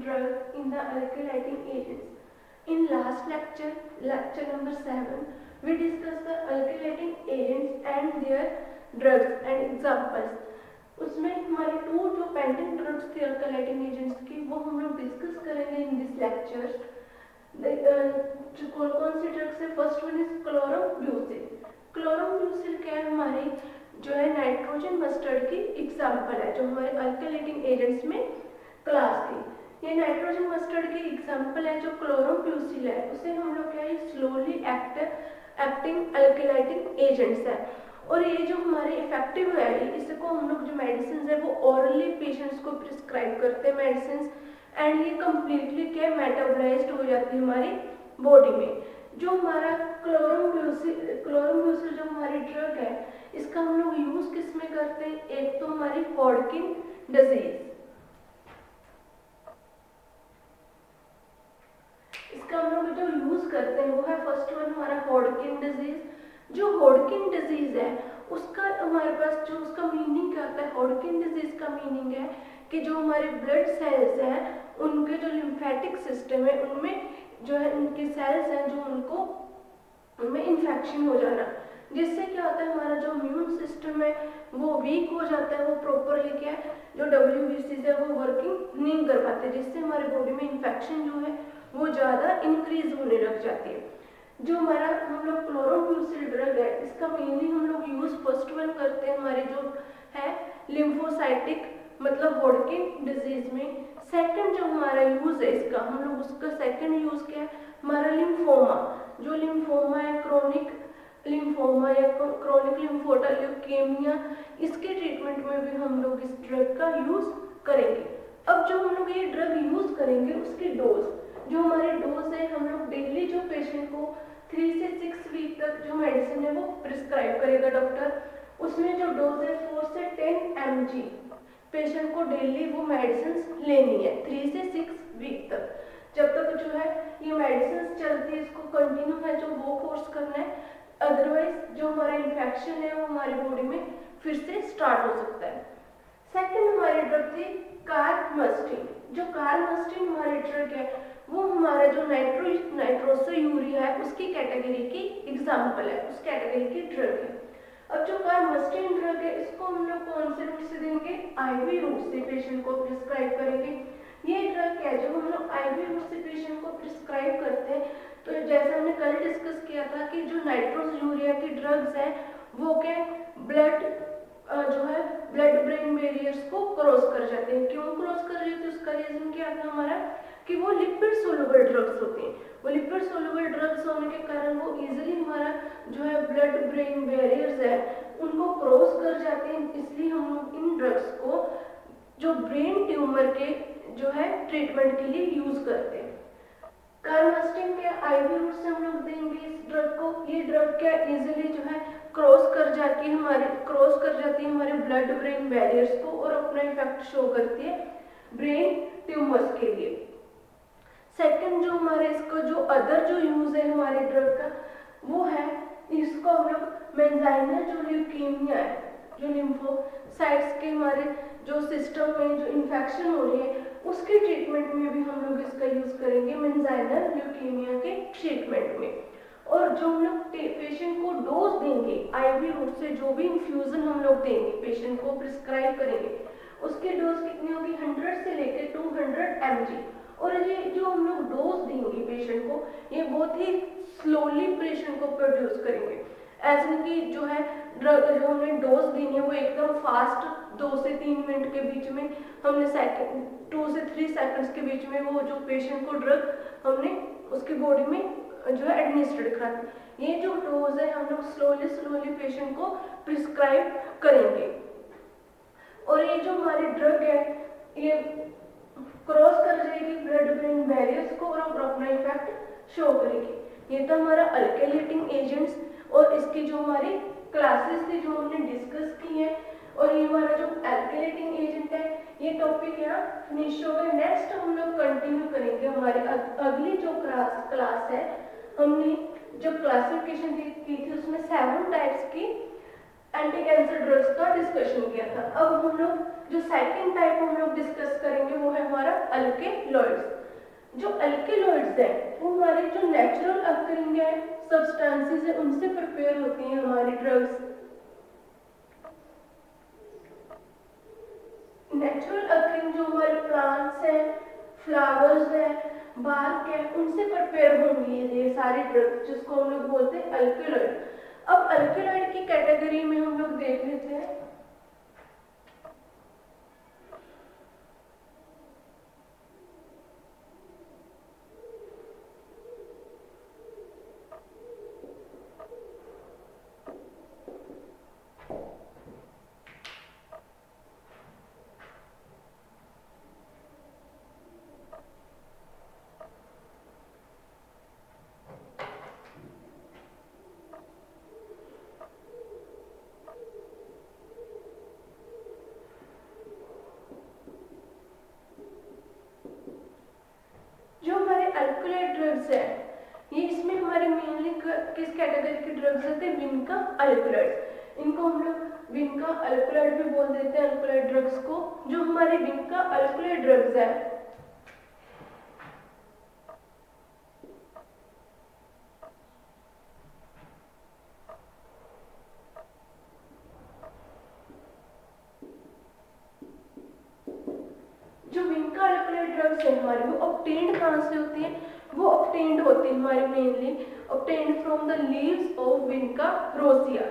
drug in the alkylating agents. In last lecture, lecture number 7, we discussed the alkylating agents and their drugs and examples. उसमें हमारे 2 जो pending drugs थे alkylating agents की वो हम लोग डिस्कस करेंगे इन दिस लेक्चर. कौन कौन सी ड्रग्स है? First one is chlorambucil. Chlorambucil क्या है? हमारी जो है नाइट्रोजन मस्टर्ड की एग्जाम्पल है, जो हमारे अल्कलाइटिंग एजेंट्स में क्लास थी. ये नाइट्रोजन मस्टर्ड की एग्जाम्पल है. जो क्लोरोब्यूसिल है उसे हम लोग क्या है, स्लोली एक्टिंग अल्कलाइटिंग एजेंट्स है. और ये जो हमारे इफेक्टिव है, इसको हम लोग जो मेडिसिन है वो ऑरली पेशेंट्स को प्रिस्क्राइब करते हैं मेडिसिन, एंड ये कम्प्लीटली क्या मेटाबोलाइज्ड हो जाती है हमारी बॉडी में. जो हमारा क्लोरोब्यूसिल जो हमारी ड्रग है, इसका हम लोग यूज किस में करते हैं? एक तो हमारी हॉडकिन डिजीज, इसका हम लोग जो यूज करते हैं वो है फर्स्ट वन हमारा हॉडकिन डिजीज. जो हॉडकिन डिजीज है उसका हमारे पास जो उसका मीनिंग क्या होता है? हॉडकिन डिजीज का मीनिंग है कि जो हमारे ब्लड सेल्स हैं उनके जो लिम्फेटिक सिस्टम है उनमें जो है उनके सेल्स हैं जो उनमें इन्फेक्शन हो जाना, जिससे क्या होता है हमारा जो इम्यून सिस्टम है वो वीक हो जाता है. वो प्रॉपरली क्या है जो WBC है वो वर्किंग नहीं कर पाते, जिससे हमारे बॉडी में इन्फेक्शन जो है वो ज़्यादा इंक्रीज होने लग जाती है. जो हमारा हम लोग क्लोरोब्यूसिल ड्रग है इसका मेनली हम लोग यूज फर्स्ट वन करते हैं हमारे जो है लिम्फोसाइटिक मतलब हॉडकिन डिजीज में. सेकंड जो हमारा यूज है इसका, हम लोग उसका सेकंड यूज क्या है? हमारा लिम्फोमा. जो लिम्फोमा है क्रोनिक लिम्फोमा या क्रोनिक लिम्फोमा ल्यूकेमिया, इसके ट्रीटमेंट में भी हम लोग इस ड्रग का यूज करेंगे. अब जो हम लोग ये ड्रग यूज करेंगे उसकी डोज, जो हमारी डोज है हम लोग डेली जो पेशेंट को 3 से 6 वीक तक जो मेडिसिन है वो प्रिस्क्राइब करेगा डॉक्टर. उसमें जो डोज है 4 से 10 mg पेशेंट को डेली वो मेडिसिन लेनी है 3 से 6 वीक तक. जब तक जो है ये मेडिसिन चलती है इसको कंटिन्यू है जो वो कोर्स करना है, अदरवाइज जो हमारा इन्फेक्शन है वो हमारी बॉडी में फिर से स्टार्ट हो सकता है. सेकंड हमारी ड्रग थी कार्बमस्टिन. जो कार्बमस्टिन हमारी ड्रग है वो हमारा जो नाइट्रोसोयूरिया है उसकी कैटेगरी की एग्जाम्पल है, उस कैटेगरी की ड्रग है. अब जो कार्बमस्टिन ड्रग है इसको हम लोग कौन से रूट से देंगे? IV रूट से पेशेंट को प्रिस्क्राइब करेंगे. ये ड्रग है जो हम लोग IV रूट से पेशेंट को प्रिस्क्राइब करते हैं. तो जैसे हमने कल डिस्कस किया था कि जो नाइट्रोसोयूरिया की ड्रग्स है वो क्या ब्लड जो है ब्लड ब्रेन बैरियर्स को क्रॉस कर जाते हैं. क्यों क्रॉस कर रहे थे? उसका रीजन क्या था हमारा कि वो लिपिड सोलुबल ड्रग्स होते हैं. वो लिपिड सोलुबल ड्रग्स होने के कारण वो इजीली हमारा जो है ब्लड ब्रेन बैरियर्स है उनको क्रॉस कर जाते हैं. इसलिए हम लोग इन ड्रग्स को जो ब्रेन ट्यूमर के जो है ट्रीटमेंट के लिए यूज करते हैं. कार्बमस्टिन के IV रूट से हम लोग देंगे इस ड्रग को. ये ड्रग क्या इजीली जो है क्रॉस कर जाती है हमारे ब्लड ब्रेन बैरियर्स को और अपना इफेक्ट शो करती है ब्रेन ट्यूमर्स के लिए. सेकंड जो हमारे इसका जो अदर जो यूज है हमारे ड्रग का वो है इसको हम लोग मेंजाइनल जो ल्यूकेमिया है, जो लिम्फोसाइट्स के हमारे जो सिस्टम में जो इन्फेक्शन हो रही है उसके ट्रीटमेंट में भी हम लोग इसका यूज करेंगे मेंजाइनल ल्यूकेमिया के ट्रीटमेंट में. और जो हम लोग पेशेंट को डोज देंगे IV रूट से, जो भी इन्फ्यूजन हम लोग देंगे पेशेंट को प्रिस्क्राइब करेंगे उसकी डोज कितनी होगी? 100 से लेकर 200 mg. और ये जो हम लोग डोज देंगे पेशेंट को ये बहुत ही स्लोली पेशेंट को प्रोड्यूस करेंगे. ऐसे कि जो है ड्रग जो हमने डोज देनी है वो एकदम फास्ट 2 से 3 मिनट के बीच में हमने 2 से 3 सेकंड्स के बीच में वो जो पेशेंट को ड्रग हमने उसकी बॉडी में जो है एडमिनिस्ट्रेट कराते. ये जो डोज है हम लोग स्लोली पेशेंट को प्रिस्क्राइब करेंगे. और ये जो हमारी ड्रग है ये क्रॉस कर जाएगी ब्लड ब्रेन बैरियर्स को और अपना इफेक्ट शो करेगी. ये तो हमारा अल्कलाइटिंग एजेंट्स और इसकी जो हमारी क्लासेस थी जो हमने डिस्कस की है. और ये हमारा जो अल्कलाइटिंग एजेंट है ये टॉपिक यहाँ फिनिश हो गया. नेक्स्ट हम लोग कंटिन्यू करेंगे हमारी अगली जो क्लास है. हमने जो क्लासिफिकेशन की थी उसमें 7 टाइप्स की एंटी कैंसर ड्रग्स का डिस्कशन किया था. अब हम लोग जो सेकंड टाइप हम लोग डिस्कस करेंगे वो है हमारा अल्केलॉइड्स। जो अल्केलॉइड्स है वो हमारे जो नेचुरल अकरिंग है सब्सटेंसेस है उनसे प्रिपेयर होती हैं हमारी ड्रग्स। नेचुरल अकरिंग जो हमारे प्लांट्स हैं, फ्लावर्स हैं, बार्क है, उनसे प्रिपेयर होंगी ये सारी ड्रग्स जिसको हम लोग बोलते हैं अल्केलॉइड। अब अल्केलॉइड की कैटेगरी में हम लोग देख लेते हैं। जो हमारे अल्कोहलिक ड्रग्स है ये इसमें हमारे मेनली किस कैटेगरी के ड्रग्स होते हैं, विनका अल्कोहलिक। इनको हम लोग विनका अल्कोहलिक भी बोल देते हैं अल्कोहलिक ड्रग्स को। जो हमारे विनका अल्कोहलिक ड्रग्स है जो विनका अल्कोहलिक ड्रग्स है हमारी वो ऑब्टेन्ड कहाँ से होती है, वो ऑब्टेन्ड होती है हमारी mainly obtained from the leaves of विनका Russia.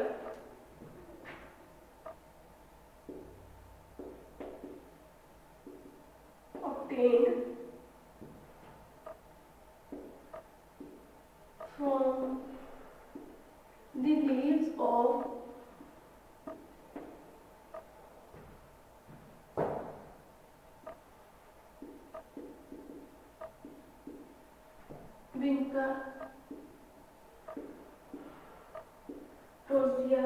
obtained from the leaves of Vinca rosea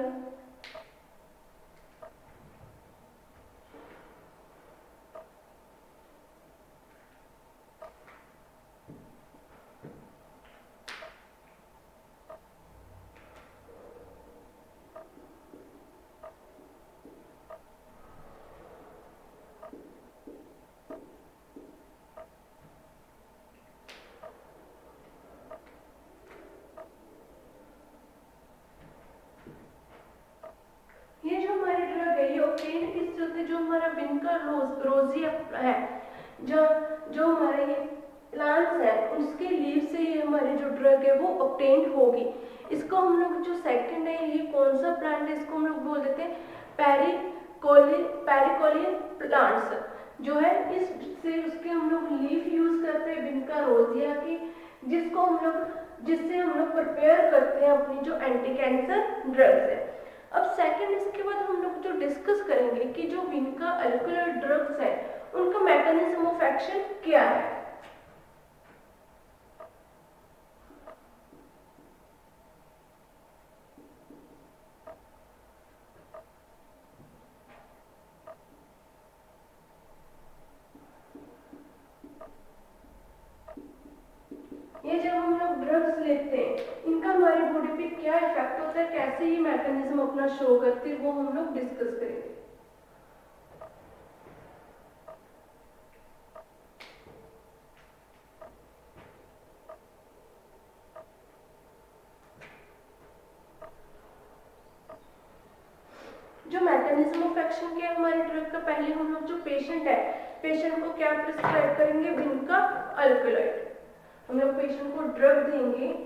जो हमारा विनका रोजिया है, जो जो हमारे ये प्लांट्स है उसके लीव से ये हमारी जो ड्रग है वो ऑब्टेन होगी। इसको हम लोग जो सेकंड है ये कौन सा प्लांट है, इसको हम लोग बोल देते हैं पेरिकोलियन प्लांट्स जो है। इससे उसके हम लोग लीफ यूज करते हैं विनका रोजिया की, जिससे हम लोग प्रिपेयर करते हैं अपनी जो एंटी कैंसर ड्रग्स है। अब सेकंड इसके बाद हम लोग जो डिस्कस करेंगे कि जो विनका अल्कोहलिक ड्रग्स है उनका मैकेनिज्म ऑफ एक्शन क्या है। ये जब हम लोग ड्रग्स लेते हैं इनका हमारी बॉडी पे क्या इफेक्ट होता है, कैसे ये मैकेनिज्म अपना शो करती है, वो हम लोग डिस्कस करेंगे। जो मैकेनिज्म ऑफ एक्शन क्या है हमारे ड्रग का, पहले हम लोग जो पेशेंट है पेशेंट को क्या प्रिस्क्राइब करेंगे, विनका अल्कोहलिक। हम लोग पेशेंट को ड्रग देंगे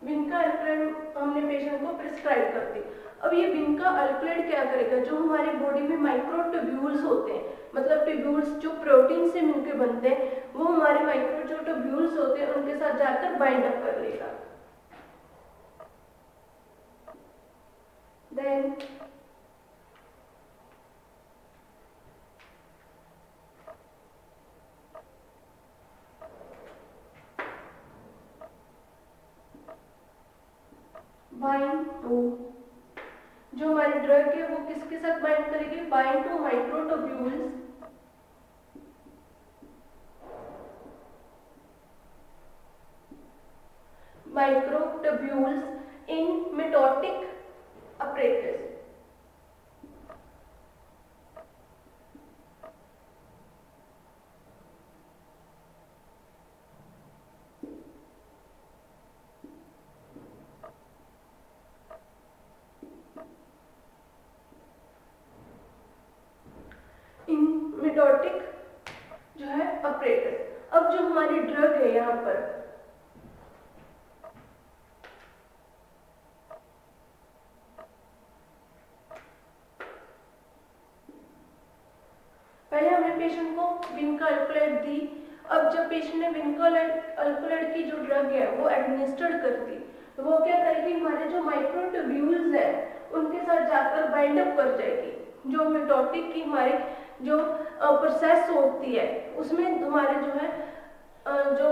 विनका अल्कोहलिक, हमने पेशेंट को प्रिस्क्राइब कर दी। अब ये विनका अल्कोहलिक क्या करेगा, जो हमारी बॉडी में माइक्रो ट्यूब्यूल्स होते हैं, मतलब ट्यूब्यूल्स जो प्रोटीन से मिलकर बनते हैं, वो हमारे माइक्रो जो ट्यूब्यूल्स होते हैं उनके साथ जाकर बाइंड अप कर लेगा। देन bind to जो हमारी ड्रग है वो किसके साथ बाइंड करेगी, bind to microtubules, in mitotic apparatus. In mitotic जो है अपरेटस। अब जो हमारी ड्रग है यहाँ पर पहले हमने पेशेंट को विनका अल्कोलाइड दी। अब जब पेशेंट ने विनका अल्कोलाइड की जो ड्रग है वो एडमिनिस्टर्ड कर दी तो वो क्या करेगी, हमारे जो माइक्रोट्यूब्यूल्स है उनके साथ जाकर बाइंड अप कर जाएगी। जो मिटोटिक की हमारी जो प्रोसेस होती है उसमें हमारे जो है जो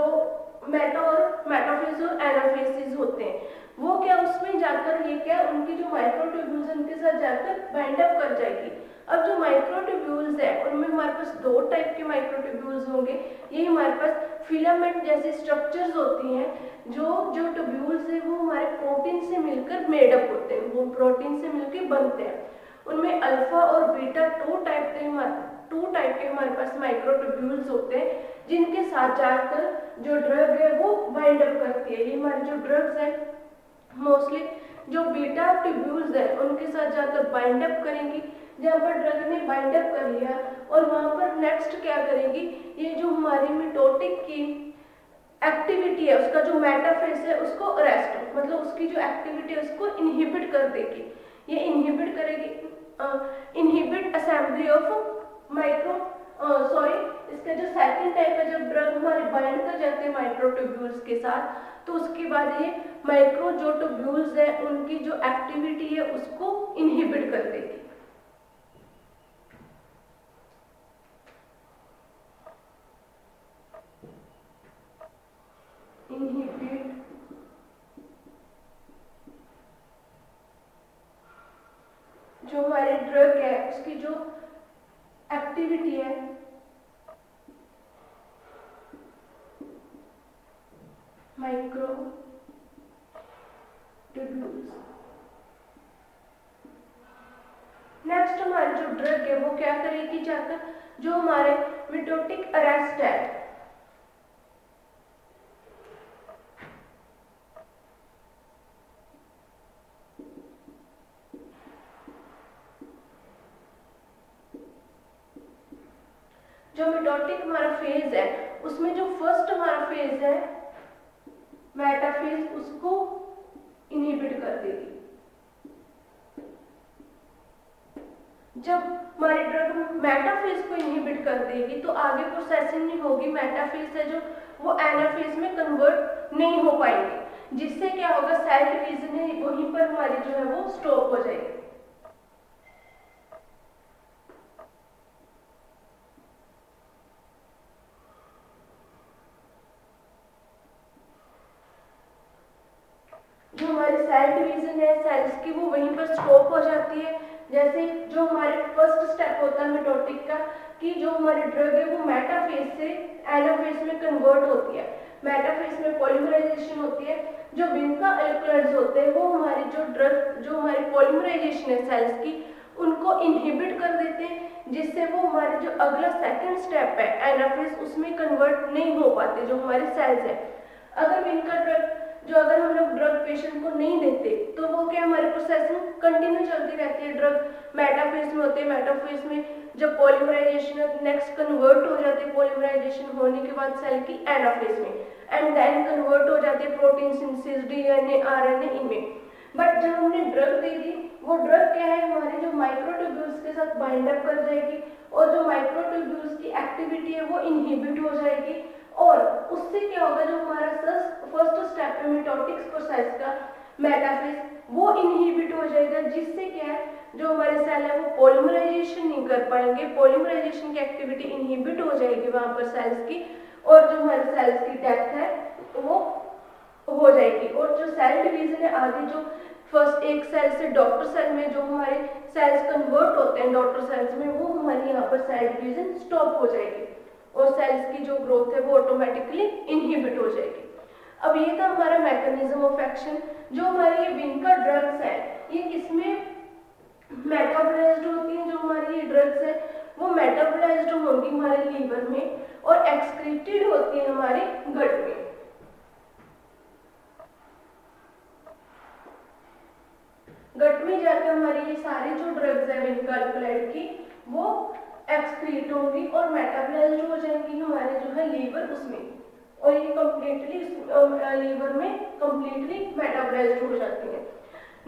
मेटाफेज और एनाफेसिस होते हैं वो क्या उसमें जाकर ये क्या उनकी जो माइक्रोट्यूब्यूल्स उनके साथ जाकर बाइंड अप कर जाएगी। अब जो माइक्रोट्यूब्यूल्स है उनमें हमारे पास दो टाइप के माइक्रोट्यूब्यूल्स होंगे। ये हमारे पास फिलामेंट जैसी स्ट्रक्चर्स होती हैं। जो ट्यूब्यूल्स है वो हमारे प्रोटीन से मिलकर मेडअप होते हैं, वो प्रोटीन से मिलकर बनते हैं। उनमें अल्फा और बीटा टू टाइप के हमारे पास माइक्रोट्यूब्यूल्स होते हैं जिनके साथ जाकर जो ड्रग है वो बाइंड अप करती है। ये हमारी जो ड्रग्स है मोस्टली जो बीटा ट्यूब्यूल्स है उनके साथ जाकर बाइंड अप करेंगी। जहाँ पर ड्रग ने बाइंड अप कर लिया और वहाँ पर नेक्स्ट क्या करेंगी, ये जो हमारी मिटोटिक की एक्टिविटी है उसका जो मेटाफेज है उसको अरेस्ट मतलब उसकी जो एक्टिविटी है उसको इनहिबिट कर देगी। ये इनहिबिट करेगी, इनहिबिट असेंबली ऑफ इसका जो सेकंड टाइप है जब ड्रग हमारे बाइंड कर जाते हैं माइक्रोट्यूब्यूल्स के साथ तो उसके बाद ये माइक्रो जो ट्यूब्यूल्स है उनकी जो एक्टिविटी है उसको इनहिबिट कर देगी। इनहिबिट जो हमारे ड्रग है उसकी जो एक्टिविटी है माइक्रो ट्यूब्यूल्स। नेक्स्ट हमारी जो ड्रग है वो क्या करेगी, जाकर जो हमारे मिटोटिक अरेस्ट है जो मिटोटिक हमारा फेज है उसमें जो फर्स्ट हमारा फेज है मेटाफेज उसको इनहिबिट कर देगी। जब हमारी ड्रग मेटाफेज को इनहिबिट कर देगी तो आगे प्रोसेसिंग नहीं होगी, मेटाफेज है जो वो एनाफेज में कन्वर्ट नहीं हो पाएंगे जिससे क्या होगा सेल डिवीजन है वहीं पर हमारी जो है वो स्टॉप हो जाएगी। जो हमारी सेल डिवीजन है सेल्स की वो वहीं पर स्टॉप हो जाती है। जैसे जो हमारे फर्स्ट स्टेप होता है मिटोटिक का कि जो हमारी ड्रग है वो मेटाफेज से एनाफेज में कन्वर्ट होती है। मेटाफेज में पॉलीमराइजेशन होती है। जो विनका अल्कोलाइड्स होते हैं वो हमारी जो ड्रग जो हमारी पॉलीमराइजेशन है सेल्स की उनको इनहिबिट कर देते हैं जिससे वो हमारे जो अगला सेकंड स्टेप है एनाफेज उसमें कन्वर्ट नहीं हो पाते जो हमारे सेल्स है। अगर विनका ड्रग जो अगर हम लोग ड्रग पेशेंट को नहीं देते तो वो क्या हमारी प्रोसेसिंग कंटिन्यू चलती रहती है। ड्रग मेटाफेज में होते हैं, मेटाफेज में जब पॉलीमराइजेशन नेक्स्ट कन्वर्ट हो जाते हैं पॉलीमराइजेशन होने के बाद सेल की एनाफेज में एंड देन कन्वर्ट हो जाते हैं प्रोटीन सिंथेसिस डीएनए आरएनए इनमें। बट जब हमने ड्रग दे दी वो ड्रग क्या है हमारे जो माइक्रोट्यूब्यूल्स के साथ बाइंड अप कर जाएगी और जो माइक्रोट्यूब्यूल्स की एक्टिविटी है वो इनहिबिट हो जाएगी और उससे क्या होगा जो हमारा फर्स्ट स्टेप है मिटोटिक्स प्रोसेस का मेटाफेज वो इनहिबिट हो जाएगा जिससे क्या है जो हमारे सेल है वो पॉलीमराइजेशन नहीं कर पाएंगे। पॉलीमराइजेशन की एक्टिविटी इनहिबिट हो जाएगी वहां पर सेल्स की और जो हमारे सेल्स की डेथ है वो हो जाएगी और जो सेल डिवीजन है आगे जो फर्स्ट एक सेल से डॉटर सेल में जो हमारे सेल्स कन्वर्ट होते हैं डॉटर सेल्स में, वो हमारी यहाँ पर सेल डिवीजन स्टॉप हो जाएगी और सेल्स की जो ग्रोथ है वो ऑटोमेटिकली इनहिबिट हो जाएगी। अब ये था हमारा मैकेनिज्म ऑफ एक्शन। जो हमारी ये विनका ड्रग्स है ये किसमें मेटाबोलाइज्ड होती हैं? जो हमारी ये ड्रग्स है वो मेटाबोलाइज्ड होंगी हमारे लीवर में और एक्सक्रीटेड होती है हमारे गट में। गट में जाकर हमारी ये सारी जो ड्रग्स है विनका अल्कलॉइड की वो एक्सक्रीट होंगी और मेटाबोलाइज्ड हो जाएंगी हमारे जो है लीवर उसमें, और ये कम्प्लीटली लीवर में कम्प्लीटली मेटाबोलाइज्ड हो जाती हैं।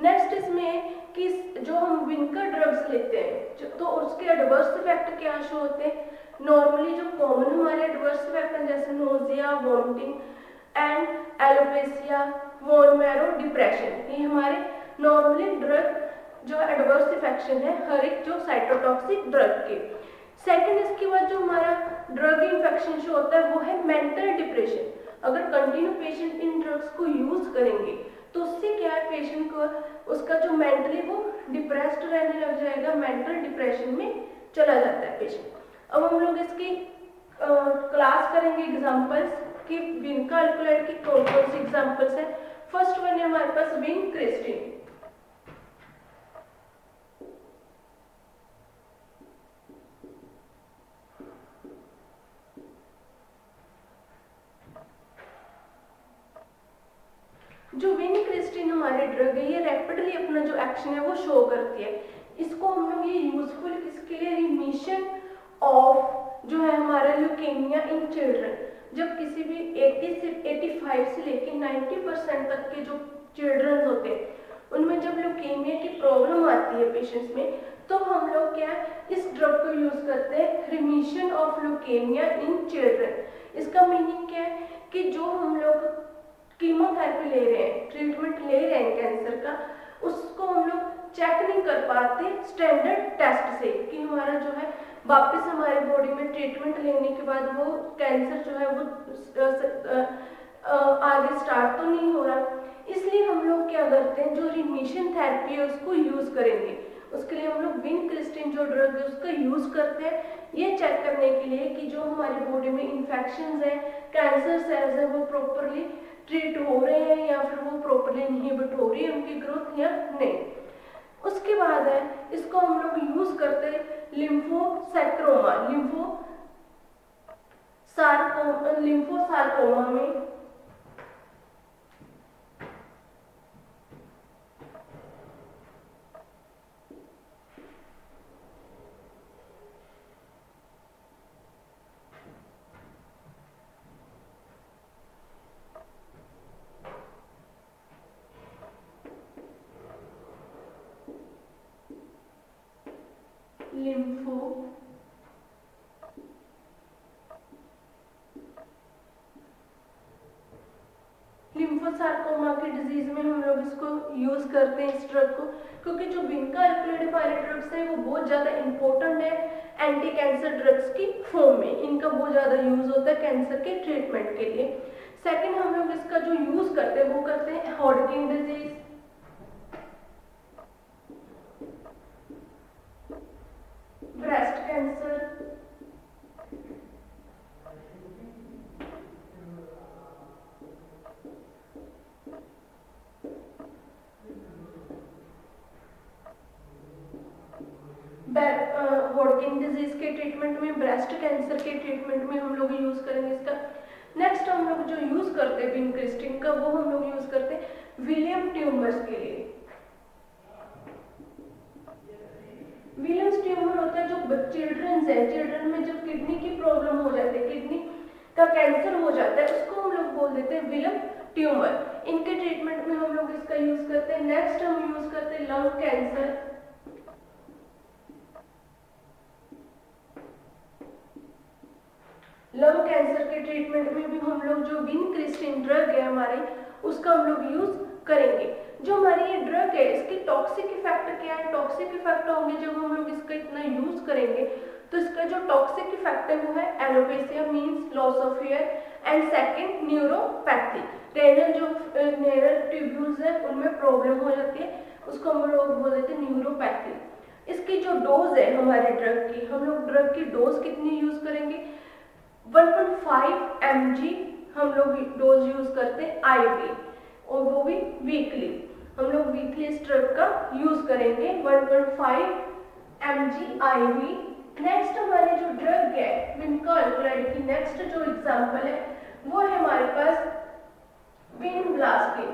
नेक्स्ट इसमें कि जो हम विनका ड्रग्स लेते हैं तो उसके एडवर्स इफेक्ट क्या शो होते हैं? नॉर्मली जो कॉमन हमारे एडवर्स इफेक्ट हैं जैसे nausea, vomiting and alopecia, bone marrow, depression, ये हमारे नॉर्मली ड्रग जो एडवर्स इफेक्शन है हर एक जो साइटोटॉक्सिक ड्रग के। सेकंड इसके बाद जो हमारा ड्रग इन्फेक्शन शो होता है वो है मेंटल डिप्रेशन। अगर कंटिन्यू पेशेंट इन ड्रग्स को यूज करेंगे तो उससे क्या है, पेशेंट को उसका जो मेंटली वो डिप्रेस्ड रहने लग जाएगा, मेंटल डिप्रेशन में चला जाता है पेशेंट। अब हम लोग इसकी क्लास करेंगे एग्जांपल्स कि विनका अल्कलॉइड की कौन कौन सी एग्जांपल्स है। फर्स्ट वन है हमारे पास विनक्रिस्टिन। जो विनक्रिस्टिन हमारी ड्रग है ये रैपिडली अपना जो एक्शन है वो शो करती है। इसको हम लोग ये यूजफुल किसके लिए, रिमिशन ऑफ जो है हमारा ल्यूकेमिया इन चिल्ड्रन। जब किसी भी 80 से 85 से लेकर 90% तक के जो चिल्ड्रन होते हैं उनमें जब ल्यूकेमिया की प्रॉब्लम आती है पेशेंट्स में, तो हम लोग क्या इस ड्रग को यूज करते हैं, remission of leukaemia in children. इसका मीनिंग क्या है कि जो हम लोग कीमोथेरेपी ले रहे हैं, ट्रीटमेंट ले रहे हैं कैंसर का, उसको हम लोग चेक नहीं कर पाते स्टैंडर्ड टेस्ट से कि हमारा जो है वापस हमारे बॉडी में ट्रीटमेंट लेने के बाद वो कैंसर जो है वो आगे स्टार्ट तो नहीं हो रहा। इसलिए हम लोग क्या करते हैं, जो रिमिशन थेरेपी है उसको यूज करेंगे। उसके लिए हम लोग विनक्रिस्टिन जो ड्रग है उसका यूज करते हैं ये चेक करने के लिए कि जो हमारी बॉडी में इन्फेक्शन है, कैंसर सेल्स है, वो प्रॉपरली ट्रीट हो रहे हैं या फिर वो प्रॉपरली इनहिबिट हो रही है उनकी ग्रोथ या नहीं। उसके बाद है इसको हम लोग यूज करते हैं लिम्फोसार्कोमा, लिम्फोसार्कोमा में। लिम्फोसार्कोमा की डिजीज में हम लोग इसको यूज करते हैं इस ड्रग को, क्योंकि जो विनका अल्कलॉइड वाले ड्रग्स है वो बहुत ज्यादा इंपॉर्टेंट है एंटी कैंसर ड्रग्स की फॉर्म में। इनका बहुत ज्यादा यूज होता है कैंसर के ट्रीटमेंट के लिए। सेकंड हम लोग इसका जो यूज करते हैं वो करते हैं हॉडकिन डिजीज, ब्रेस्ट कैंसर, हॉडकिन डिजीज के ट्रीटमेंट में, ब्रेस्ट कैंसर के ट्रीटमेंट में हम लोग यूज करेंगे इसका। नेक्स्ट हम लोग जो यूज करते हैं विनक्रिस्टिन का वो हम लोग यूज करते हैं विलियम ट्यूमर्स के लिए। विलियम्स ट्यूमर होता है जो चिल्ड्रन है, चिल्ड्रन में जब किडनी की प्रॉब्लम हो जाती है, किडनी का कैंसर हो जाता है, उसको हम लोग बोल देते हैं विलियम ट्यूमर। इनके ट्रीटमेंट में हम लोग इसका यूज करते हैं। नेक्स्ट हम यूज करते हैं लंग कैंसर, लंग कैंसर के ट्रीटमेंट में भी हम लोग जो विनक्रिस्टिन ड्रग है हमारी उसका हम लोग यूज करेंगे। जो हमारी ये ड्रग है इसके टॉक्सिक इफेक्ट क्या है, टॉक्सिक इफेक्ट होंगे जब हम लोग इसका इतना यूज करेंगे तो इसका जो टॉक्सिक इफेक्ट है वो है alopecia means loss of hair, and second neuropathy, renal जो नेरल ट्यूब्यूल्स है उनमें प्रॉब्लम हो जाती है, उसको हम लोग बोल देते हैं न्यूरोपैथी। इसकी जो डोज है हमारे ड्रग की, हम लोग ड्रग की डोज कितनी यूज करेंगे, 1.5 mg हम लोग डोज यूज करते हैं आईवी, और वो भी वीकली। हम लोग वीकली इस ड्रग का यूज करेंगे 1.5 mg आईवी। नेक्स्ट हमारी जो ड्रग है विनका अल्कलॉइड की नेक्स्ट जो एग्जांपल है वो है हमारे पास विनब्लास्टिन।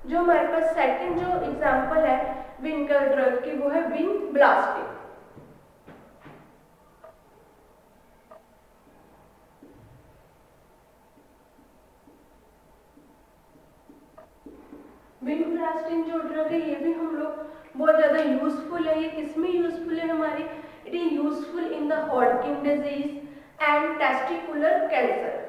जो हमारे पास सेकंड जो एग्जांपल है विनका ड्रग की वो है विनब्लास्टिन। विनब्लास्टिन जो ड्रग है ये भी हम लोग बहुत ज्यादा यूजफुल है। ये किसमें यूजफुल है हमारी, it is useful in the Hodgkin disease and testicular cancer.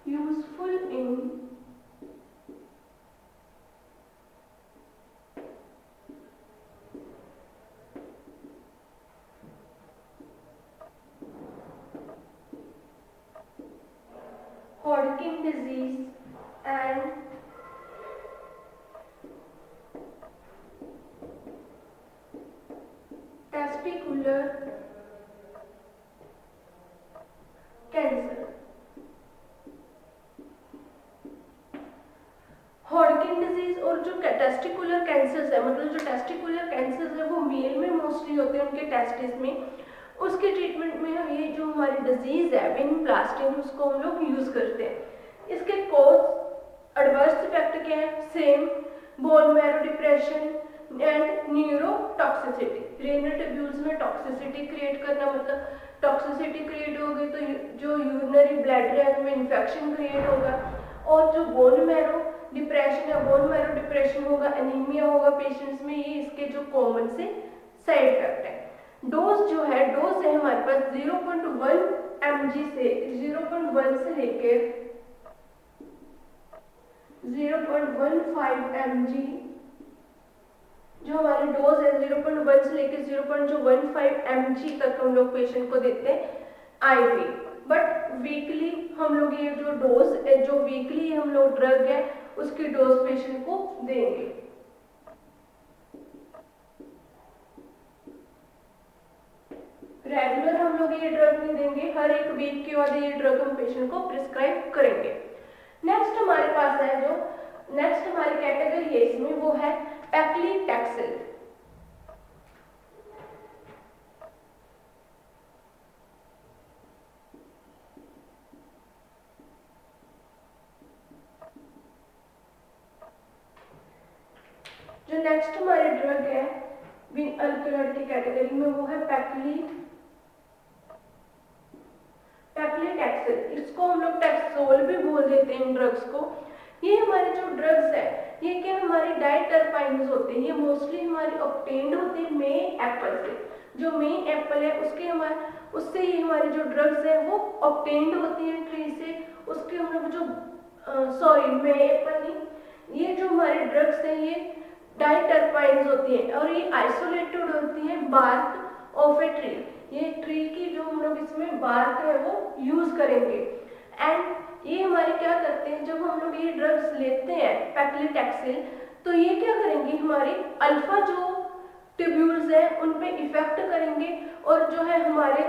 Useful in Hodgkin disease and testicular cancer। Hodgkin disease और जो टेस्टिकुलर कैंसर्स है, मतलब जो टेस्टिकुलर कैंसर्स है वो मेल में मोस्टली होते हैं उनके टेस्टिस में, उसके ट्रीटमेंट में ये जो हमारी डिजीज है विनब्लास्टिन उसको हम लोग यूज करते हैं। इसके कॉज एडवर्स इफेक्ट क्या है, same bone marrow depression and neurotoxicity. Renal tubules में टॉक्सिसिटी क्रिएट करना, मतलब टॉक्सिसिटी क्रिएट होगी तो जो यूरिनरी ब्लैडर है उनमें इन्फेक्शन क्रिएट होगा, और जो बोन मैरो डिप्रेशन है, बोन मैरो डिप्रेशन होगा, एनीमिया होगा पेशेंट्स में, ये इसके जो कॉमन से साइड इफेक्ट है। डोज जो है, डोज है हमारे पास 0.1 mg से 0.1 से लेके 0.15 mg जो हमारी डोज है 0.1 से लेके 0.15 mg तक हम लोग पेशेंट को देते हैं आईवी। बट वीकली हम लोग ये जो डोज है, जो वीकली हम लोग ड्रग है उसकी डोज पेशेंट को देंगे। रेगुलर हम लोग ये ड्रग नहीं देंगे, हर एक वीक के बाद ये ड्रग हम पेशेंट को प्रिस्क्राइब करेंगे। नेक्स्ट हमारे पास है जो नेक्स्ट हमारी कैटेगरी है इसमें वो है पैक्लीटैक्सेल। जो नेक्स्ट हमारी ड्रग है विन अल्कलॉइड की कैटेगरी में वो है पैक्लीटैक्सेल। इसको हम लोग टैक्सोल भी बोल देते हैं इन ड्रग्स को। ये हमारे जो ड्रग्स है ये क्या हमारी डाइटरपाइन्स होते हैं, ये मोस्टली हमारी ऑब्टेन्ड होते हैं मे एप्पल से। जो मे एप्पल है उससे ये हमारी जो ड्रग्स है वो ऑब्टेन्ड होती हैं ट्री से। उसके हम लोग जो मे एप्पल नहीं, ये जो हमारी ड्रग्स है ये डाइटरपाइन्स होती है और ये आइसोलेटेड होती है बार्क ऑफ ए ट्री। ये ट्री की जो हम लोग इसमें बार्क है वो यूज करेंगे। एंड ये हमारे क्या करते हैं, जब हम लोग ये ड्रग्स लेते हैं पैक्लीटैक्सेल तो ये क्या करेंगे, हमारे अल्फा जो ट्यूब्यूल्स है उन पे इफेक्ट करेंगे और जो है हमारे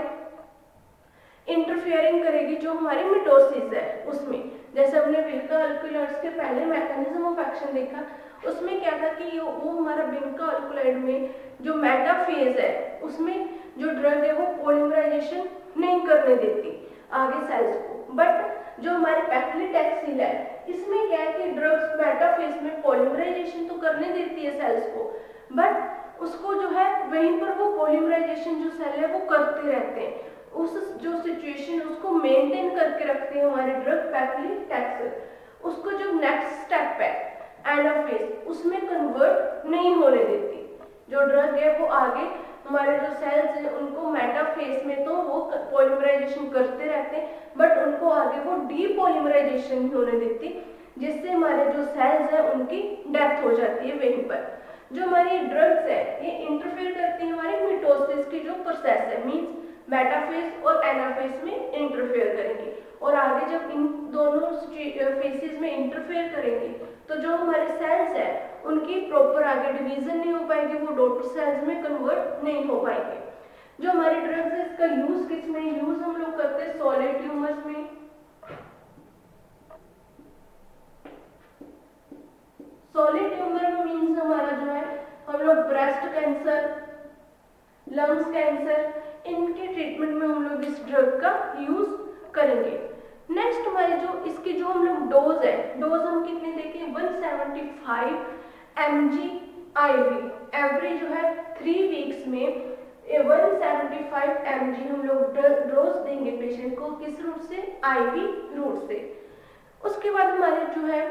इंटरफेयरिंग करेगी जो हमारी मिटोसिस है उसमें। जैसे हमने विनका अल्कलॉइड्स के पहले मैकेनिज्म ऑफ एक्शन देखा, उसमें क्या था कि वो हमारा विनका अल्कलॉइड में जो मेटाफेज है उसमें जो ड्रग है वो पॉलीमराइजेशन नहीं करने देती आगे सेल्स को। बट जो हमारी पैक्लीटैक्सेल है इसमें क्या है कि ड्रग्स मेटाफेज में पॉलीमराइजेशन तो करने देती है सेल्स को, बट उसको जो है वहीं पर वो पॉलीमराइजेशन जो सेल है वो करते रहते हैं, उस जो सिचुएशन उसको मेंटेन करके रखते हैं हमारे ड्रग पैक्लीटैक्सेल। उसको जो नेक्स्ट स्टेप है एनाफेज उसमें कन्वर्ट नहीं होने देती। जो ड्रग है वो आगे हमारे जो सेल्स हैं उनको मेटाफेज में तो वो पॉलीमराइजेशन करते रहते हैं बट उनको आगे वो डीपॉलीमराइजेशन नहीं होने देती। जिससे हमारे जो सेल्स हैं उनकी डेथ हो जाती है वहीं पर। जो हमारी ड्रग्स है ये इंटरफेयर करती है हमारी मिटोसिस की जो प्रोसेस है, मीन्स मेटाफेज और एनाफेज में इंटरफेयर करेंगे। और आगे जब इन दोनों फेसेस में इंटरफेयर करेंगे तो जो हमारे सेल्स है उनकी प्रॉपर आगे डिवीजन नहीं हो पाएगी, वो डॉटर सेल्स में कन्वर्ट नहीं हो पाएंगे। जो हमारे ड्रग्स है इसका यूज किस में, यूज हम लोग करते हैं सॉलिड ट्यूमर्स में। सॉलिड ट्यूमर मीन्स हमारा जो है हम लोग ब्रेस्ट कैंसर, लंग्स कैंसर, इनके ट्रीटमेंट में हम लोग इस ड्रग का यूज करेंगे। नेक्स्ट हमारी जो इसकी जो हम लोग डोज है, डोज हम कितने देखें 175 mg IV एवरी जो है 3 वीक्स में 175 mg हम लोग डोज देंगे पेशेंट को, किस रूट से, IV रूट से। उसके बाद हमारे जो है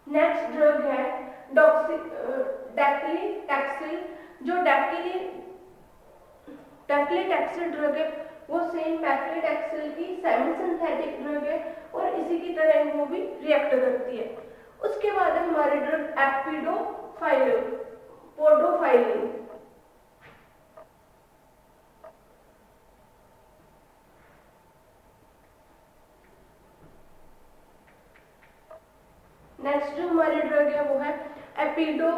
नेक्स्ट ड्रग है डैक्लीटैक्सिल। जो डैक्लीटैक्सिल ड्रग है वो सेम पैक्लीटैक्सिल की सेमी सिंथेटिक ड्रग है और इसी की तरह वो भी रिएक्ट करती है। उसके बाद हमारे ड्रग पोडोफाइलिन। नेक्स्ट जो हमारी ड्रग है वो है एपिडो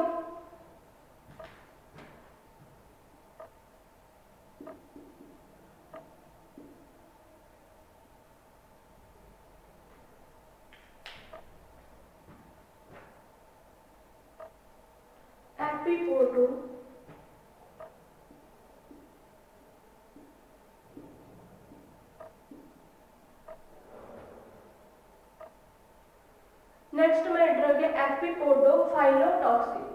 एपिपोडो नेक्स्ट हमारी ड्रग है एपिपोडोफाइलोटॉक्सिन।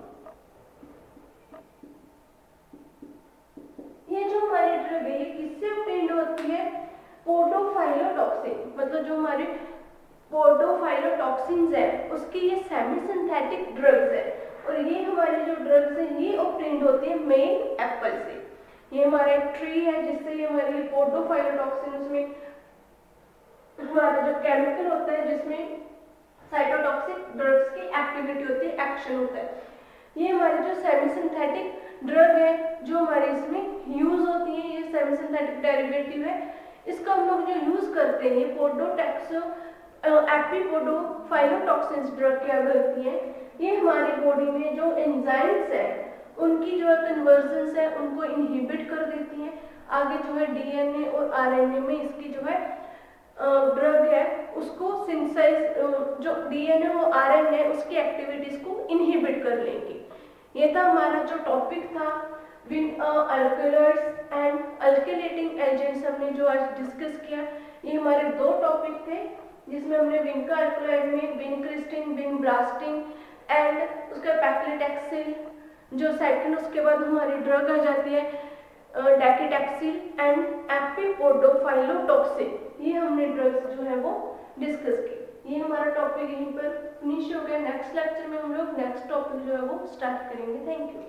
ये जो हमारी ड्रग है ये किससे ऑब्टेन्ड होती है, पोडोफाइलोटॉक्सिन, मतलब जो हमारे पोडोफाइलोटॉक्सिन्स है उसकी ये सेमी सिंथेटिक ड्रग्स है और ये हमारी जो ड्रग्स है ये ऑब्टेन्ड होती है मेन एप्पल से। ये हमारा एक ट्री है जिससे ये हमारी पोडोफाइलोटॉक्सिन, उसमें हमारा जो केमिकल होता है जिसमें साइटोटॉक्सिक ड्रग्स की एक्टिविटी होती है, एक्शन होता है। ये हमारी जो सेमी सिंथेटिक ड्रग है जो हमारे इसमें यूज होती है, ये सेमी सिंथेटिक डेरिवेटिव है, इसका हम लोग जो यूज करते हैं एपिपोडोफाइलोटॉक्सिन्स ड्रग क्या करती है, ये हमारी बॉडी में जो एंजाइम्स है उनकी जो कन्वर्जन्स है उनको इनहिबिट कर देती है। आगे जो है डीएनए और आरएनए में इसकी जो है ड्रग है उसको सिंथेसाइज, जो डीएनए और आरएनए उसकी एक्टिविटीज को इनहिबिट कर लेंगे। ये था हमारा जो टॉपिक था विन अल्कलॉइड्स एंड अल्किलेटिंग एजेंट्स, हमने जो आज डिस्कस किया। ये हमारे 2 टॉपिक थे जिसमें हमने विनका अल्कलॉइड में विनक्रिस्टिन, विनब्रास्टिन एंड उसका पैक्लीटैक्सिल, जो सेकंड उसके बाद हमारी ड्रग आ जाती है डैक्लीटैक्सिल एंड एपिपोडोफाइलोटॉक्सिन, ये हमने ड्रग्स जो है वो डिस्कस की। ये हमारा टॉपिक यहीं पर फिनिश हो गया। नेक्स्ट लेक्चर में हम लोग नेक्स्ट टॉपिक जो है वो स्टार्ट करेंगे। Thank you.